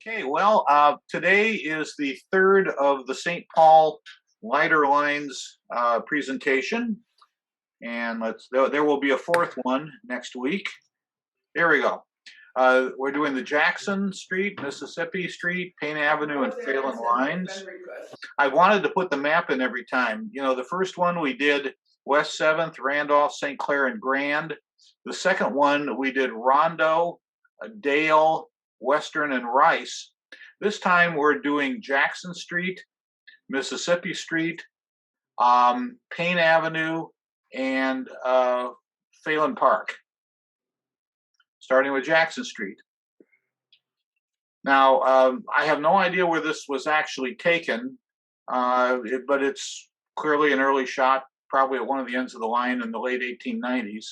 Okay, well, today is the third of the St. Paul lighter lines presentation, and there will be a fourth one next week. There we go. We're doing the Jackson Street, Mississippi Street, Payne Avenue, and Phelan lines. I wanted to put the map in every time. You know, the first one we did West 7th, Randolph, St. Clair, and Grand. The second one we did Rondo, Dale, Western, and Rice. This time we're doing Jackson Street, Mississippi Street, Payne Avenue, and Phalen Park, starting with Jackson Street. Now, I have no idea where this was actually taken, but it's clearly an early shot, probably at one of the ends of the line in the late 1890s.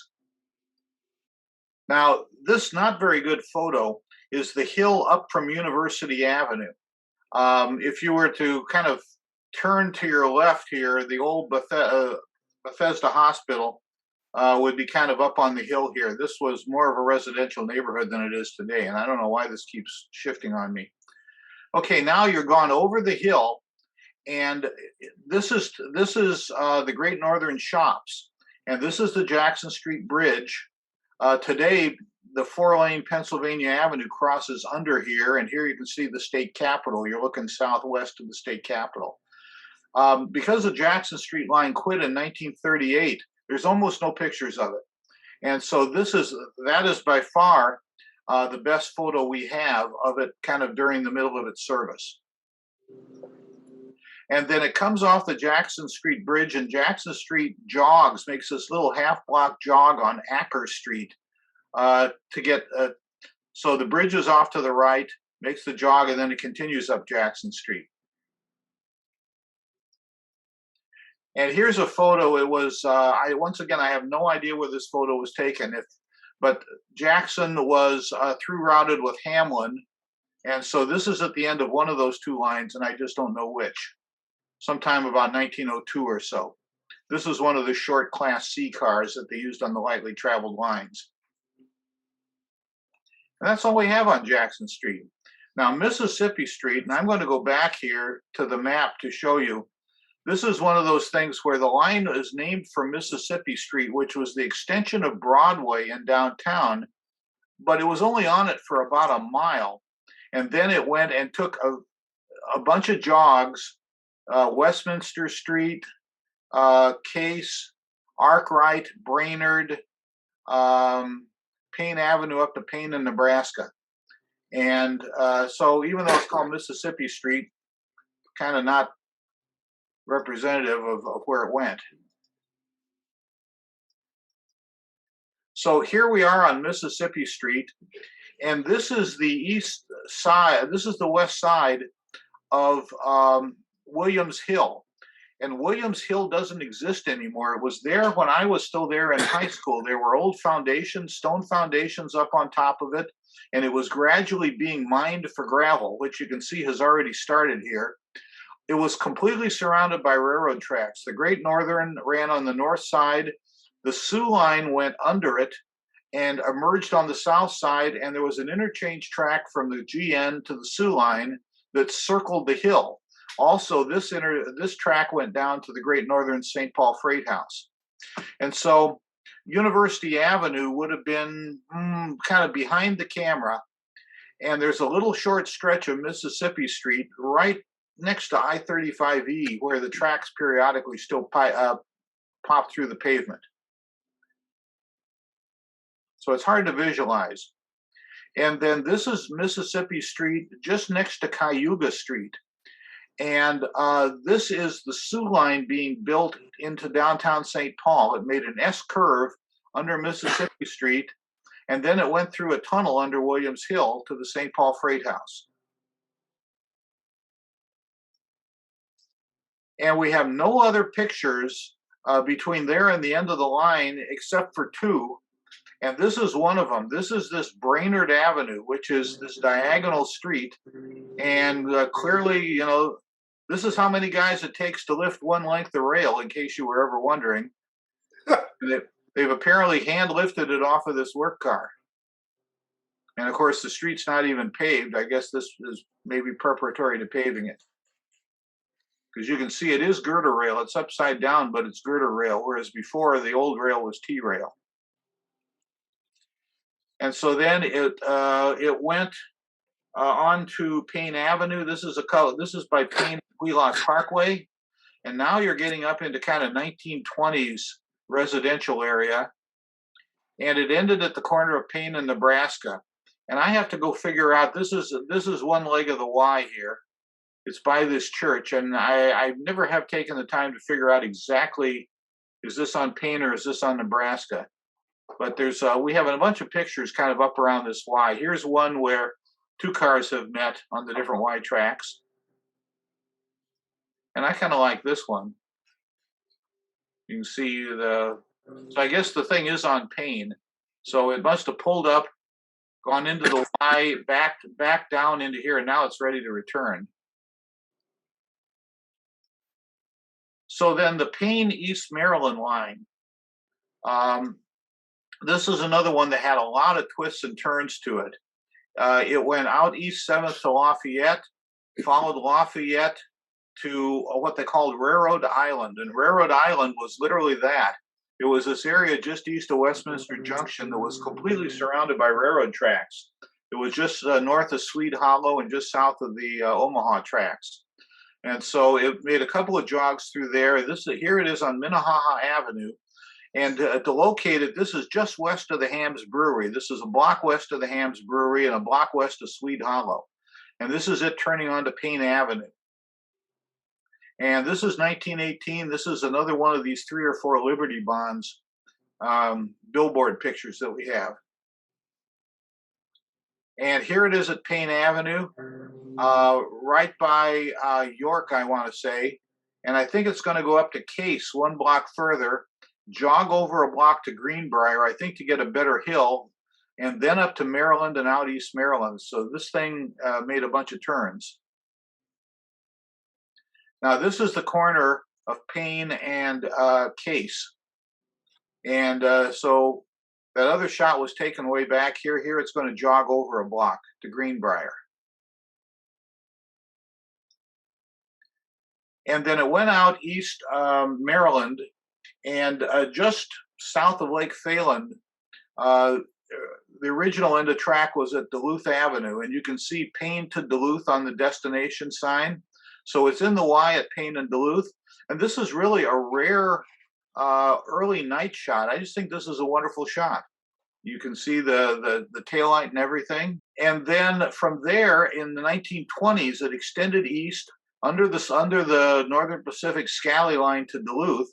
Now, this not very good photo is the hill up from University Avenue. If you were to kind of turn to your left here, the old Bethesda Hospital would be kind of up on the hill here. This was more of a residential neighborhood than it is today, and I don't know why this keeps shifting on me. Okay, now you're gone over the hill, and this is the Great Northern Shops, and this is the Jackson Street Bridge. Today, the 4-lane Pennsylvania Avenue crosses under here, and here you can see the state capitol. You're looking southwest of the state capitol. Because the Jackson Street line quit in 1938, there's almost no pictures of it. And so that is by far the best photo we have of it kind of during the middle of its service. And then it comes off the Jackson Street Bridge, and Jackson Street jogs, makes this little half-block jog on Acker Street to get, so the bridge is off to the right, makes the jog, and then it continues up Jackson Street. And here's a photo. It was, once again, I have no idea where this photo was taken, but Jackson was through routed with Hamlin, and so this is at the end of one of those two lines, and I just don't know which. Sometime about 1902 or so. This was one of the short Class C cars that they used on the lightly traveled lines. And that's all we have on Jackson Street. Now, Mississippi Street, and I'm going to go back here to the map to show you. This is one of those things where the line is named for Mississippi Street, which was the extension of Broadway in downtown, but it was only on it for about a mile. And then it went and took a bunch of jogs, Westminster Street, Case, Arkwright, Brainerd, Payne Avenue up to Payne in Nebraska. And so even though it's called Mississippi Street, kind of not representative of where it went. So here we are on Mississippi Street, and this is the east side, this is the west side of Williams Hill. And Williams Hill doesn't exist anymore. It was there when I was still there in high school. There were old foundations, stone foundations up on top of it, and it was gradually being mined for gravel, which you can see has already started here. It was completely surrounded by railroad tracks. The Great Northern ran on the north side. The Sioux Line went under it and emerged on the south side, and there was an interchange track from the GN to the Sioux Line that circled the hill. Also, this track went down to the Great Northern St. Paul Freight House. And so University Avenue would have been kind of behind the camera, and there's a little short stretch of Mississippi Street right next to I-35E where the tracks periodically still pop through the pavement. So it's hard to visualize. And then this is Mississippi Street just next to Cayuga Street. And this is the Sioux Line being built into downtown St. Paul. It made an S-curve under Mississippi Street, and then it went through a tunnel under Williams Hill to the St. Paul Freight House. And we have no other pictures between there and the end of the line except for two. And this is one of them. This is this Brainerd Avenue, which is this diagonal street. And clearly, you know, this is how many guys it takes to lift one length of rail, in case you were ever wondering. They've apparently hand lifted it off of this work car. And of course, the street's not even paved. I guess this is maybe preparatory to paving it. Because you can see it is girder rail. It's upside down, but it's girder rail, whereas before the old rail was T-rail. And so then it went on to Payne Avenue. This is by Payne Wheelock Parkway, and now you're getting up into kind of 1920s residential area. And it ended at the corner of Payne and Nebraska. And I have to go figure out, this is one leg of the Y here. It's by this church, and I never have taken the time to figure out exactly, is this on Payne or is this on Nebraska? But there's we have a bunch of pictures kind of up around this Y. Here's one where two cars have met on the different Y tracks. And I kind of like this one. You can see so I guess the thing is on Payne. So it must have pulled up, gone into the Y, back down into here, and now it's ready to return. So then the Payne East Maryland line. This is another one that had a lot of twists and turns to it. It went out East 7th to Lafayette, followed Lafayette to what they called Railroad Island. And Railroad Island was literally that. It was this area just east of Westminster Junction that was completely surrounded by railroad tracks. It was just north of Swede Hollow and just south of the Omaha tracks. And so it made a couple of jogs through there. Here it is on Minnehaha Avenue. And to locate it, this is just west of the Hams Brewery. This is a block west of the Hams Brewery and a block west of Swede Hollow. And this is it turning onto Payne Avenue. And this is 1918. This is another one of these 3 or 4 Liberty Bonds billboard pictures that we have. And here it is at Payne Avenue, right by York, I want to say. And I think it's going to go up to Case, 1 block further, jog over a block to Greenbrier, I think, to get a better hill, and then up to Maryland and out East Maryland. So this thing made a bunch of turns. Now, this is the corner of Payne and Case. And so that other shot was taken way back here. Here it's going to jog over a block to Greenbrier. And then it went out East Maryland, and just south of Lake Phalen, the original end of track was at Duluth Avenue. And you can see Payne to Duluth on the destination sign. So it's in the Y at Payne and Duluth. And this is really a rare early night shot. I just think this is a wonderful shot. You can see the taillight and everything. And then from there in the 1920s, it extended east under the Northern Pacific Scally Line to Duluth.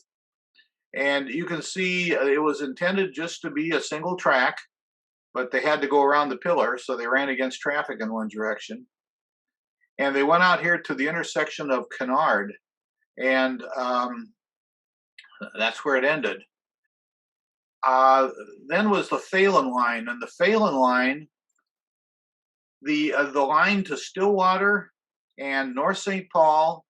And you can see it was intended just to be a single track, but they had to go around the pillar, so they ran against traffic in one direction. And they went out here to the intersection of Kennard, and that's where it ended. Then was the Phalen Line, and the Phalen Line, the line to Stillwater and North St. Paul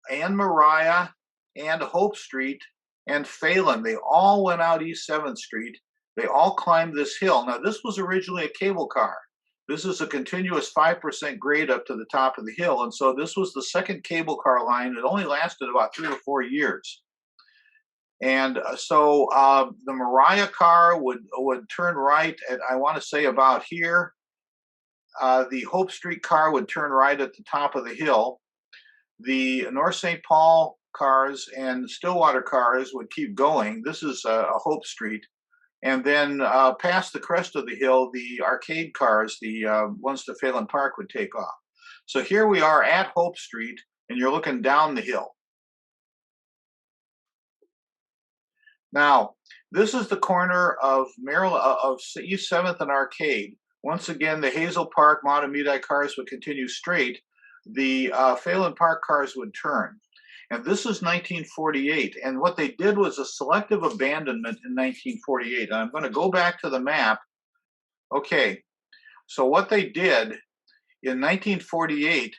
and Mariah and Hope Street and Phalen, they all went out East 7th Street. They all climbed this hill. Now, this was originally a cable car. This is a continuous 5% grade up to the top of the hill. And so this was the second cable car line. It only lasted about 3 or 4 years. And so the Mariah car would turn right at, I want to say, about here. The Hope Street car would turn right at the top of the hill. The North St. Paul cars and Stillwater cars would keep going. This is a Hope Street. And then past the crest of the hill, the arcade cars, the ones to Phalen Park, would take off. So here we are at Hope Street, and you're looking down the hill. Now, this is the corner of East 7th and Arcade. Once again, the Hazel Park Matamidi cars would continue straight. The Phalen Park cars would turn. And this is 1948. And what they did was a selective abandonment in 1948. And I'm going to go back to the map. Okay, so what they did in 1948,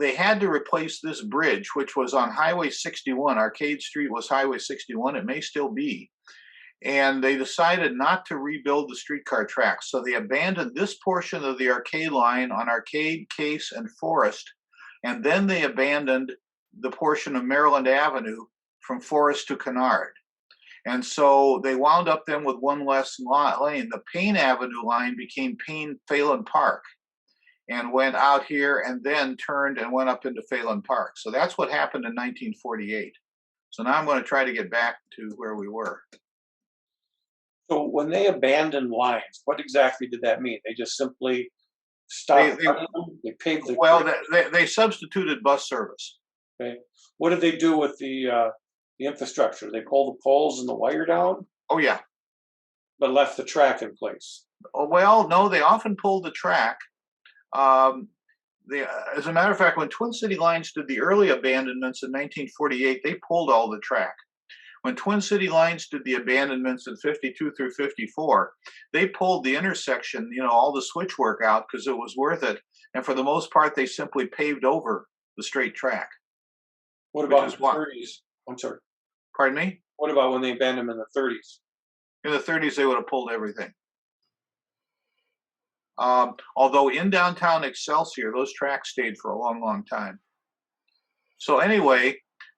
they had to replace this bridge, which was on Highway 61. Arcade Street was Highway 61. It may still be. and they decided not to rebuild the streetcar tracks. So they abandoned this portion of the Arcade line on Arcade, Case, and Forest, and then they abandoned the portion of Maryland Avenue from Forest to Kennard. And so they wound up then with one less lane. The Payne Avenue line became Phalen Park and went out here and then turned and went up into Phalen Park. So that's what happened in 1948. So now I'm going to try to get back to where we were. So when they abandoned lines, what exactly did that mean? They just simply stopped running them? They paved the Well, they substituted bus service. Okay. What did they do with the infrastructure? They pulled the poles and the wire down? Oh, yeah. But left the track in place? Oh, well, no, they often pulled the track. As a matter of fact, when Twin City Lines did the early abandonments in 1948, they pulled all the track. When Twin City Lines did the abandonments in 52 through 54, they pulled the intersection, all the switch work out because it was worth it. And for the most part, they simply paved over the straight track. What about in the 30s? I'm sorry. Pardon me? What about when they abandoned them in the 30s? In the 30s, they would have pulled everything. Although in downtown Excelsior, those tracks stayed for a long, long time. So anyway,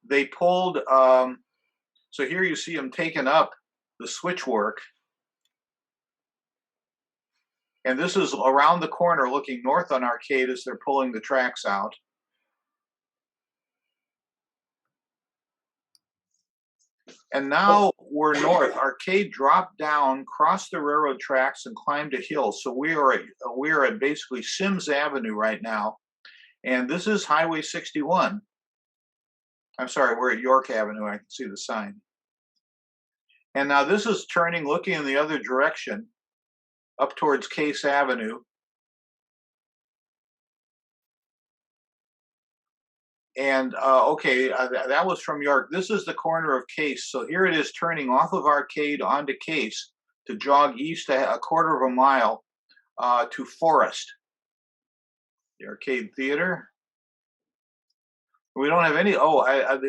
they pulled, so here you see them taking up the switch work. And this is around the corner looking north on Arcade as they're pulling the tracks out. And now we're north. Arcade dropped down, crossed the railroad tracks, and climbed a hill. So we are at basically Sims Avenue right now. And this is Highway 61. I'm sorry, we're at York Avenue. I can see the sign. And now this is turning, looking in the other direction, up towards Case Avenue. And okay, that was from York. This is the corner of Case. So here it is turning off of Arcade onto Case to jog east a quarter of a mile to Forest. The Arcade Theater. We don't have any,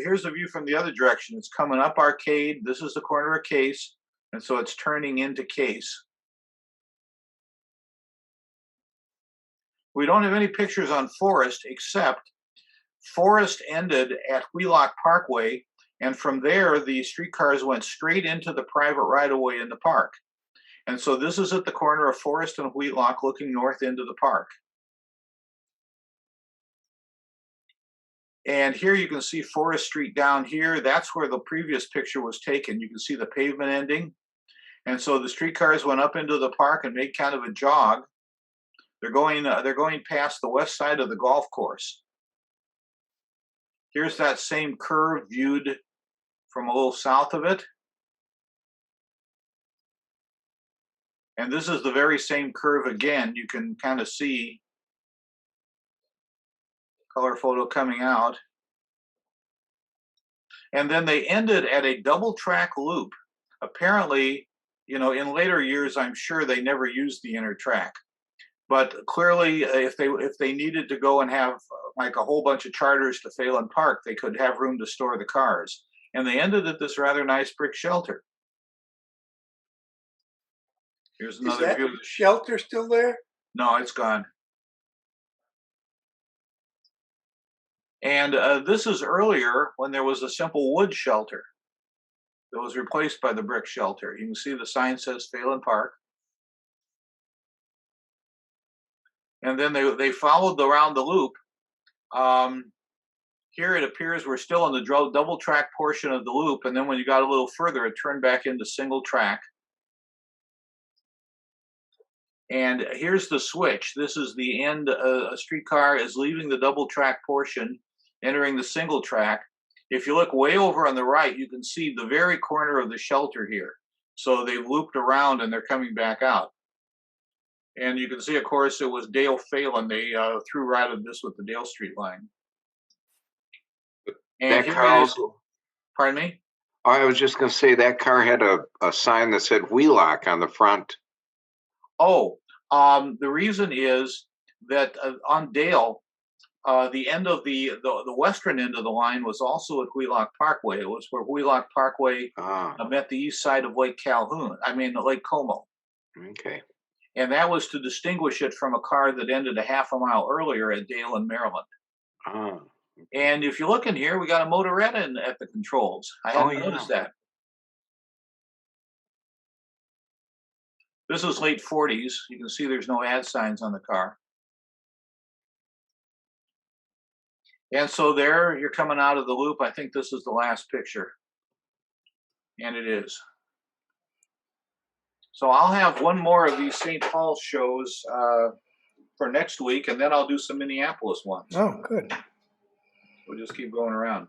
here's the view from the other direction. It's coming up Arcade. This is the corner of Case. And so it's turning into Case. We don't have any pictures on Forest, except Forest ended at Wheelock Parkway, and from there, the streetcars went straight into the private right-of-way in the park. And so this is at the corner of Forest and Wheelock, looking north into the park. And here you can see Forest Street down here. That's where the previous picture was taken. You can see the pavement ending. And so the streetcars went up into the park and made kind of a jog. They're going past the west side of the golf course. Here's that same curve viewed from a little south of it. And this is the very same curve again. You can kind of see color photo coming out. And then they ended at a double track loop. Apparently, in later years, I'm sure they never used the inner track. But clearly, if they needed to go and have like a whole bunch of charters to Phalen Park, they could have room to store the cars. And they ended at this rather nice brick shelter. Here's another view. Is that shelter still there? No, it's gone. And this is earlier when there was a simple wood shelter that was replaced by the brick shelter. You can see the sign says Phalen Park. And then they followed around the loop. Here it appears we're still in the double track portion of the loop. And then when you got a little further, it turned back into single track. And here's the switch. This is the end. A streetcar is leaving the double track portion, entering the single track. If you look way over on the right, you can see the very corner of the shelter here. So they've looped around and they're coming back out. And you can see, of course, it was Dale Phalen. They threw routed this with the Dale Street line. And that car also, pardon me? I was just going to say that car had a sign that said Wheelock on the front. Oh, the reason is that on Dale, the end of the western end of the line was also at Wheelock Parkway. It was where Wheelock Parkway met the east side of Lake Calhoun. I mean, Lake Como. Okay. And that was to distinguish it from a car that ended a half a mile earlier at Dale in Maryland. Ah. And if you look in here, we got a motorette at the controls. I hadn't noticed that. This is late 40s. You can see there's no ad signs on the car. And so there, you're coming out of the loop. I think this is the last picture. And it is. So I'll have one more of these St. Paul shows for next week, and then I'll do some Minneapolis ones. Oh, good. We'll just keep going around.